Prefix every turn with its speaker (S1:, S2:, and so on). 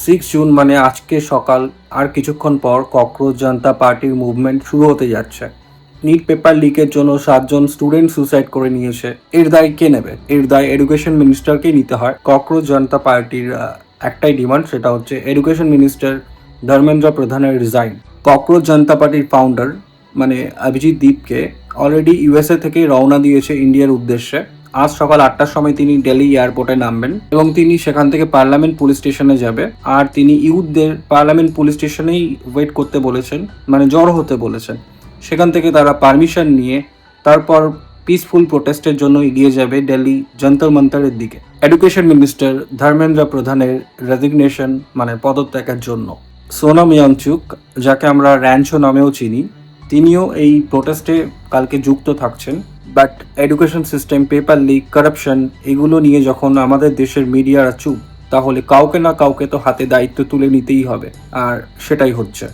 S1: 6 June মানে আজকে সকাল আর কিছুক্ষণ পর ককরোচ জনতা পার্টির মুভমেন্ট শুরু হতে যাচ্ছে। নিট পেপার লিকের জন্য 7 জন স্টুডেন্ট সুসাইড করে নিয়েছে। এর দায় কে নেবে? এর দায় এডুকেশন মিনিস্টারকেই নিতে হয়। ককরোচ জনতা পার্টির একটাই ডিমান্ড, সেটা হচ্ছে এডুকেশন মিনিস্টার ধর্মেন্দ্র প্রধানের রিজাইন। ককরোচ জনতা পার্টির ফাউন্ডার মানে অভিজিৎ দীপকে অলরেডি ইউএসএ থেকে রওনা দিয়েছে ইন্ডিয়ার উদ্দেশ্যে। আজ সকাল 8টার সময় তিনি দিল্লি এয়ারপোর্টে নামবেন এবং তিনি সেখান থেকে পার্লামেন্ট পুলিশ স্টেশনে যাবে। আর তিনি ইউথদের পার্লামেন্ট পুলিশ স্টেশনেই ওয়েট করতে বলেছেন, মানে জড়ো হতে বলেছেন। সেখান থেকে তারা পারমিশন নিয়ে তারপর পিসফুল প্রোটেস্টের জন্য এগিয়ে যাবে দিল্লি যন্তর মন্তরের দিকে, এডুকেশন মিনিস্টার ধর্মেন্দ্র প্রধানের রেজিগনেশন মানে পদত্যাগের জন্য। সোনম ইয়াংচুক, যাকে আমরা র্যাঞ্চো নামেও চিনি, তিনিও এই প্রোটেস্টে কালকে যুক্ত থাকছেন। But education system, paper leak, corruption এগুলো নিয়ে যখন আমাদের দেশের মিডিয়ারা চুপ, তাহলে কাউকে না কাউকে তো হাতে দায়িত্ব তুলে নিতেই হবে, আর সেটাই হচ্ছে।